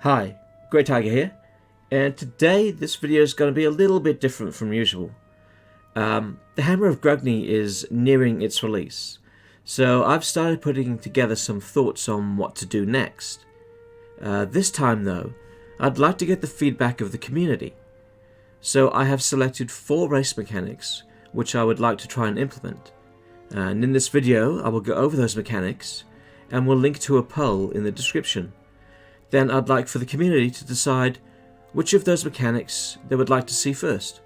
Hi, Grey Tiger here, and today this video is going to be a little bit different from usual. The Hammer of Grungni is nearing its release, so I've started putting together some thoughts on what to do next. This time though, I'd like to get the feedback of the community. So I have selected 4 race mechanics which I would like to try and implement. And in this video I will go over those mechanics and will link to a poll in the description. Then I'd like for the community to decide which of those mechanics they would like to see first.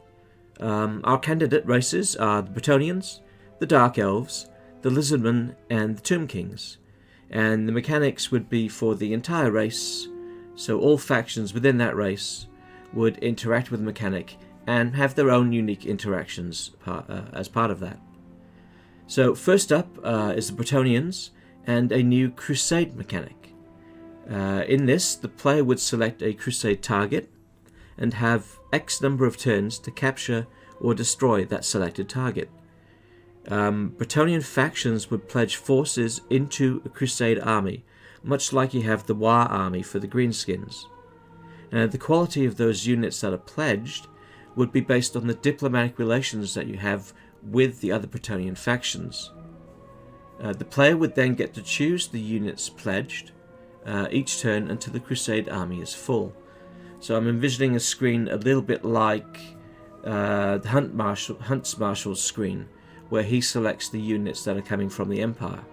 Our candidate races are the Bretonnians, the Dark Elves, the Lizardmen and the Tomb Kings, and the mechanics would be for the entire race, so all factions within that race would interact with the mechanic and have their own unique interactions as part of that. So first up is the Bretonnians and a new Crusade mechanic. In this, the player would select a Crusade target and have X number of turns to capture or destroy that selected target. Bretonnian factions would pledge forces into a Crusade army, much like you have the War army for the Greenskins. The quality of those units that are pledged would be based on the diplomatic relations that you have with the other Bretonnian factions. The player would then get to choose the units pledged each turn until the Crusade army is full. So I'm envisioning a screen a little bit like the Hunt's Marshal's screen, where he selects the units that are coming from the Empire.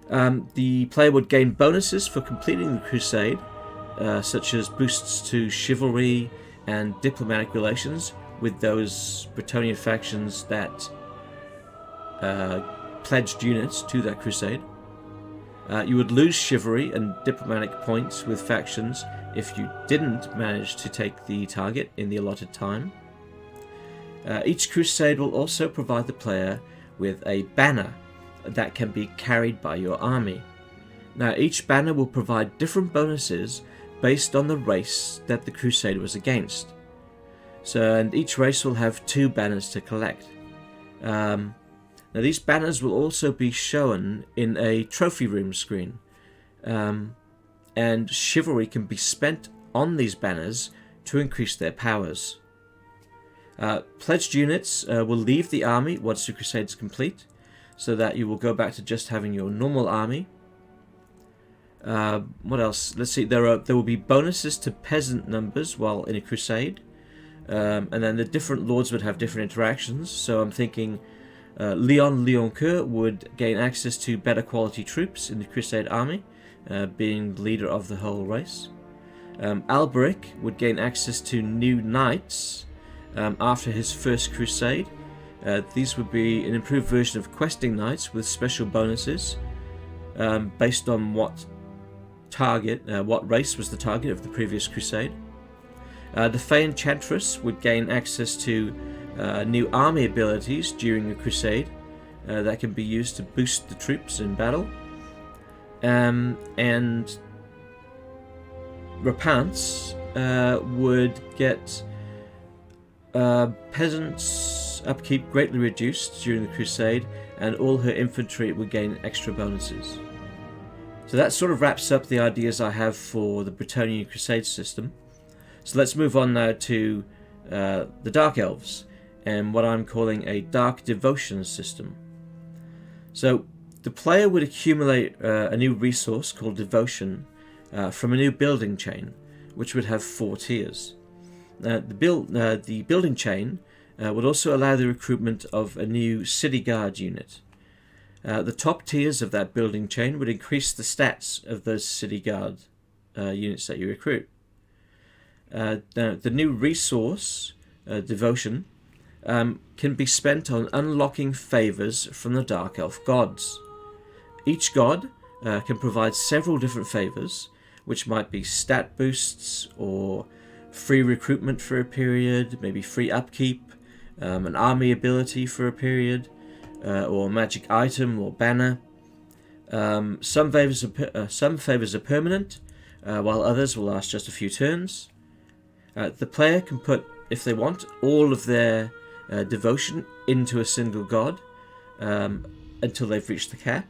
The player would gain bonuses for completing the Crusade, such as boosts to chivalry and diplomatic relations with those Bretonnian factions that pledged units to that Crusade. You would lose chivalry and diplomatic points with factions if you didn't manage to take the target in the allotted time. Each Crusade will also provide the player with a banner that can be carried by your army. Now, each banner will provide different bonuses based on the race that the Crusade was against. And each race will have 2 banners to collect. Now these banners will also be shown in a trophy room screen, and chivalry can be spent on these banners to increase their powers. Pledged units will leave the army once the Crusade is complete, so that you will go back to just having your normal army. What else? Let's see, there will be bonuses to peasant numbers while in a Crusade, and then the different lords would have different interactions, so I'm thinking Leon Leoncoeur would gain access to better quality troops in the Crusade army, being the leader of the whole race. Alberic would gain access to new knights after his first Crusade. These would be an improved version of questing knights with special bonuses based on what race was the target of the previous Crusade. The Fey Enchantress would gain access to new army abilities during a Crusade that can be used to boost the troops in battle. And Rapance would get peasants' upkeep greatly reduced during the Crusade, and all her infantry would gain extra bonuses. So that sort of wraps up the ideas I have for the Bretonnian Crusade system. So let's move on now to the Dark Elves, and what I'm calling a Dark Devotion system. So the player would accumulate a new resource called Devotion from a new building chain, which would have 4 tiers. The building chain would also allow the recruitment of a new City Guard unit. The top tiers of that building chain would increase the stats of those City Guard units that you recruit. The new resource, Devotion, can be spent on unlocking favors from the Dark Elf gods. Each god can provide several different favors, which might be stat boosts or free recruitment for a period, maybe free upkeep, an army ability for a period, or magic item or banner. Some favors are permanent, while others will last just a few turns. The player can put, if they want, all of their devotion into a single god until they've reached the cap.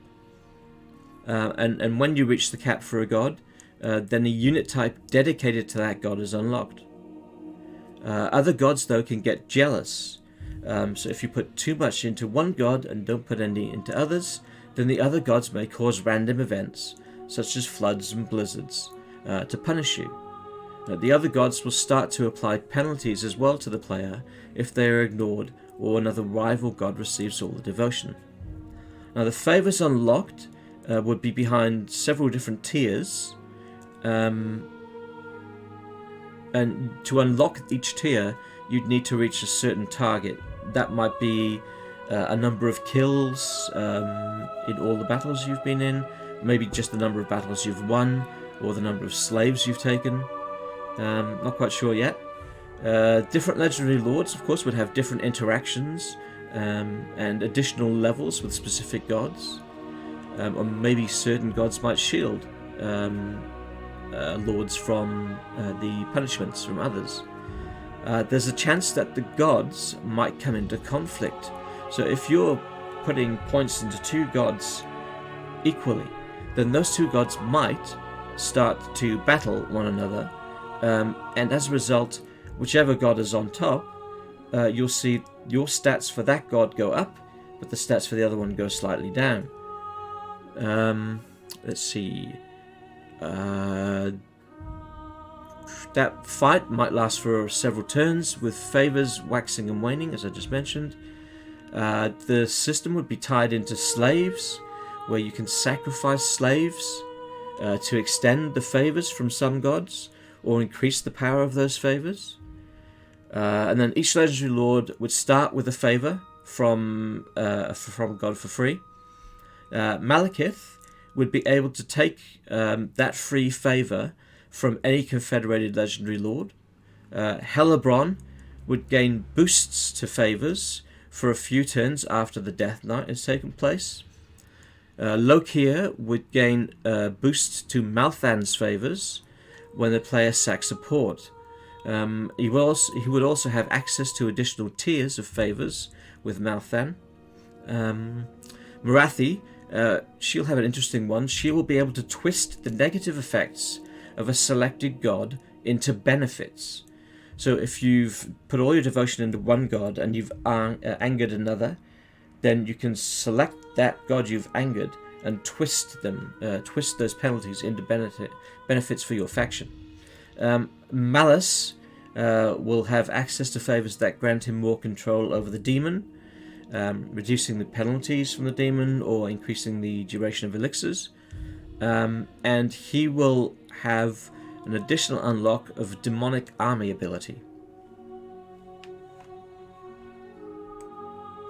And when you reach the cap for a god, then a unit type dedicated to that god is unlocked. Other gods, though, can get jealous. So if you put too much into one god and don't put any into others, then the other gods may cause random events, such as floods and blizzards, to punish you. The other gods will start to apply penalties as well to the player if they are ignored or another rival god receives all the devotion. Now the favours unlocked would be behind several different tiers, and to unlock each tier you'd need to reach a certain target. That might be a number of kills in all the battles you've been in, maybe just the number of battles you've won, or the number of slaves you've taken. Not quite sure yet. Different legendary lords, of course, would have different interactions and additional levels with specific gods. Or maybe certain gods might shield lords from the punishments from others. There's a chance that the gods might come into conflict. So if you're putting points into two gods equally, then those two gods might start to battle one another, and as a result, whichever god is on top, you'll see your stats for that god go up, but the stats for the other one go slightly down. Let's see. That fight might last for several turns, with favours waxing and waning, as I just mentioned. The system would be tied into slaves, where you can sacrifice slaves to extend the favours from some gods, or increase the power of those favours. And then each legendary lord would start with a favour from God for free. Malekith would be able to take that free favour from any confederated legendary lord. Hellebrand would gain boosts to favours for a few turns after the Death Knight has taken place. Lokia would gain boosts to Malthan's favours when the player sacks support. He would also have access to additional tiers of favours with Malthan. Marathi, she'll have an interesting one. She will be able to twist the negative effects of a selected god into benefits. So if you've put all your devotion into one god and you've angered another, then you can select that god you've angered and twist those penalties into benefits for your faction. Malice will have access to favours that grant him more control over the demon, reducing the penalties from the demon or increasing the duration of elixirs. And he will have an additional unlock of demonic army ability.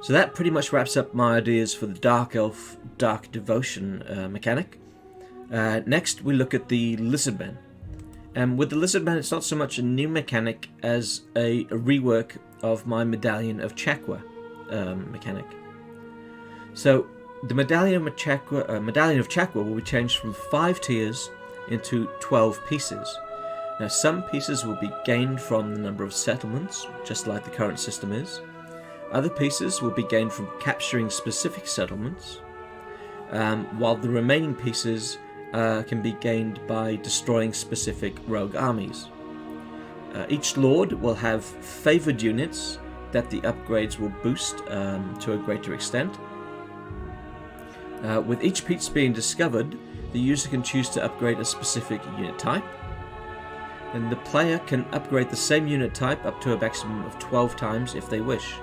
So that pretty much wraps up my ideas for the Dark Elf Dark Devotion mechanic. Next we look at the Lizardmen. With the Lizardmen, it's not so much a new mechanic as a rework of my Medallion of Chaqua mechanic. So the Medallion of Chaqua will be changed from 5 tiers into 12 pieces. Now some pieces will be gained from the number of settlements, just like the current system is. Other pieces will be gained from capturing specific settlements, while the remaining pieces can be gained by destroying specific rogue armies. Each lord will have favoured units that the upgrades will boost to a greater extent. With each piece being discovered, the user can choose to upgrade a specific unit type, and the player can upgrade the same unit type up to a maximum of 12 times if they wish.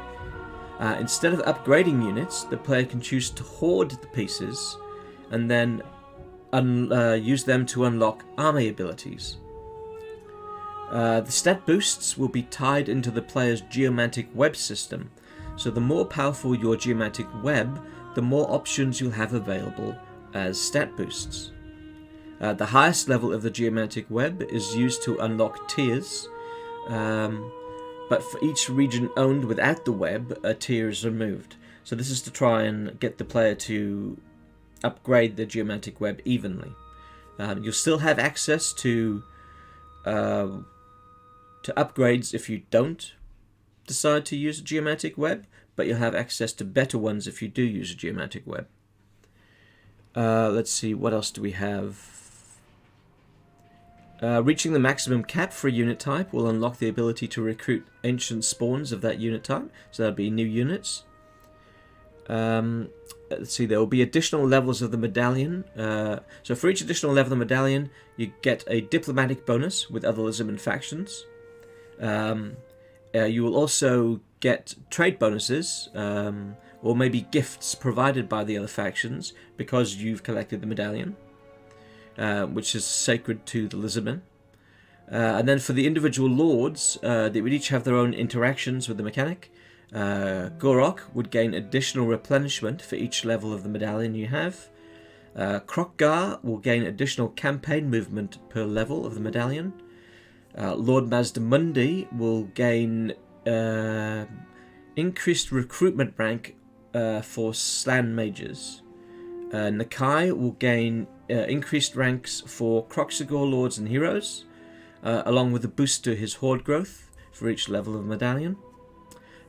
Instead of upgrading units, the player can choose to hoard the pieces and then use them to unlock army abilities. The stat boosts will be tied into the player's geomantic web system, so the more powerful your geomantic web, the more options you'll have available as stat boosts. The highest level of the geomantic web is used to unlock tiers, but for each region owned without the web, a tier is removed. So this is to try and get the player to upgrade the geomantic web evenly. You'll still have access to upgrades if you don't decide to use a geomantic web, but you'll have access to better ones if you do use a geomantic web. Let's see, what else do we have? Reaching the maximum cap for a unit type will unlock the ability to recruit ancient spawns of that unit type, so that'll be new units. Let's see, there will be additional levels of the medallion. So for each additional level of the medallion, you get a diplomatic bonus with other Lizardmen factions. You will also get trade bonuses, or maybe gifts provided by the other factions because you've collected the medallion, which is sacred to the Lizardmen. And then for the individual lords, they would each have their own interactions with the mechanic. Gorok would gain additional replenishment for each level of the medallion you have. Krokgar will gain additional campaign movement per level of the medallion. Lord Mazdamundi will gain increased recruitment rank for Slan mages. Nakai will gain increased ranks for Kroxigor lords and heroes, along with a boost to his horde growth for each level of medallion.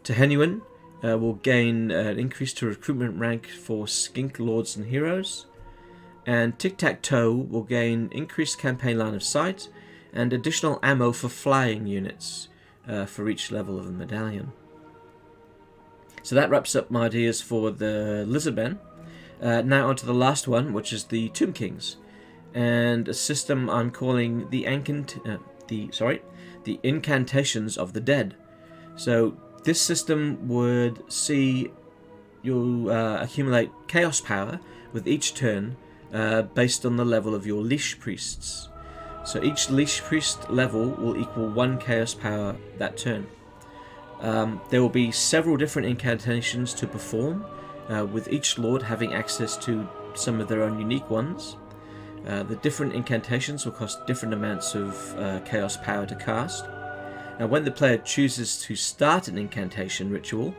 Tehenuan will gain an increase to recruitment rank for Skink lords and heroes. And Tic-Tac-Toe will gain increased campaign line of sight and additional ammo for flying units for each level of the medallion. So that wraps up my ideas for the Lizardmen. Now on to the last one, which is the Tomb Kings, and a system I'm calling the Incantations of the Dead. So this system would see you accumulate chaos power with each turn based on the level of your leash priests. So each leash priest level will equal 1 chaos power that turn. There will be several different incantations to perform, with each lord having access to some of their own unique ones. The different incantations will cost different amounts of chaos power to cast. Now, when the player chooses to start an incantation ritual,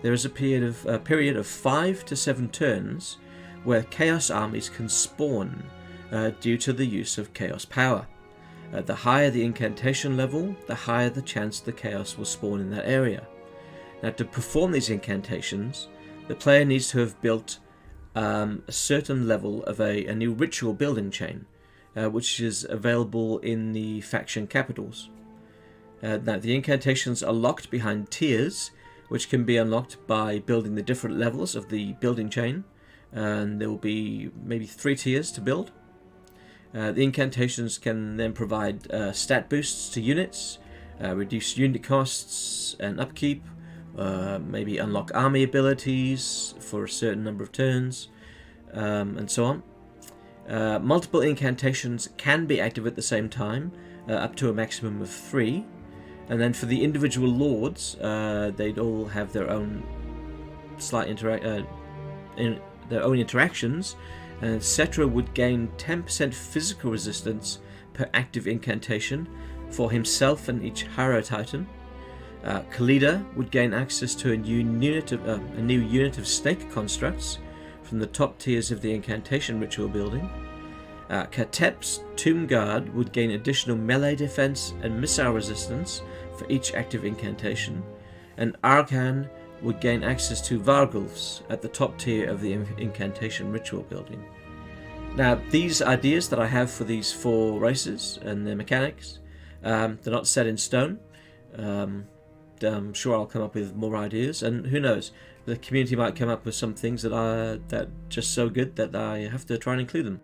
there is a period of 5 to 7 turns where chaos armies can spawn due to the use of chaos power. The higher the incantation level, the higher the chance the chaos will spawn in that area. Now, to perform these incantations, the player needs to have built a certain level of a new ritual building chain, which is available in the faction capitals. Now, the incantations are locked behind tiers, which can be unlocked by building the different levels of the building chain, and there will be maybe 3 tiers to build. The incantations can then provide stat boosts to units, reduce unit costs and upkeep, maybe unlock army abilities for a certain number of turns, and so on. Multiple incantations can be active at the same time, up to a maximum of 3. And then for the individual lords, they'd all have their own slight interactions. And Cetra would gain 10% physical resistance per active incantation for himself and each Haro Titan. Khalida would gain access to a new unit of snake constructs from the top tiers of the incantation ritual building. Katep's Tomb Guard would gain additional melee defense and missile resistance for each active incantation, and Arkan would gain access to Vargulfs at the top tier of the incantation ritual building. Now, these ideas that I have for these 4 races and their mechanics, they're not set in stone. I'm sure I'll come up with more ideas, and who knows, the community might come up with some things that are just so good that I have to try and include them.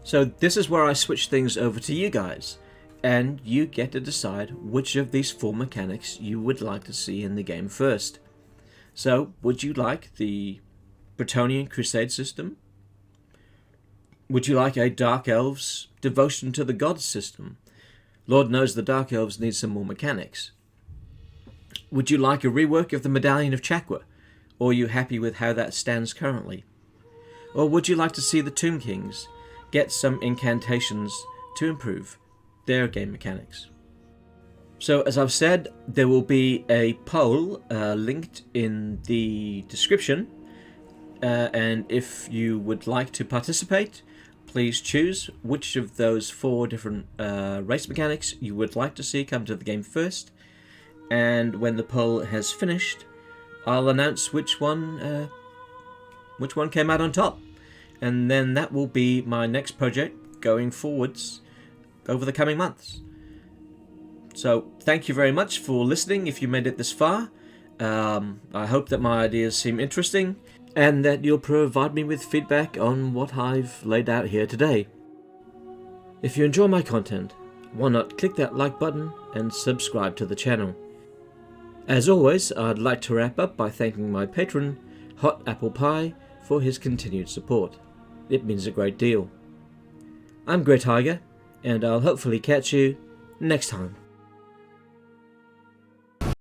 So this is where I switch things over to you guys, and you get to decide which of these 4 mechanics you would like to see in the game first. So, would you like the Bretonnian Crusade system? Would you like a Dark Elves Devotion to the Gods system? Lord knows the Dark Elves need some more mechanics. Would you like a rework of the Medallion of Chaqua, or are you happy with how that stands currently? Or would you like to see the Tomb Kings get some incantations to improve their game mechanics? So, as I've said, there will be a poll linked in the description, and if you would like to participate, please choose which of those 4 different race mechanics you would like to see come to the game first, and when the poll has finished, I'll announce which one came out on top, and then that will be my next project going forwards. over the coming months. So thank you very much for listening if you made it this far. I hope that my ideas seem interesting and that you'll provide me with feedback on what I've laid out here today. If you enjoy my content, why not click that like button and subscribe to the channel. As always, I'd like to wrap up by thanking my patron, Hot Apple Pie, for his continued support. It means a great deal. I'm Grey Tiger, and I'll hopefully catch you next time.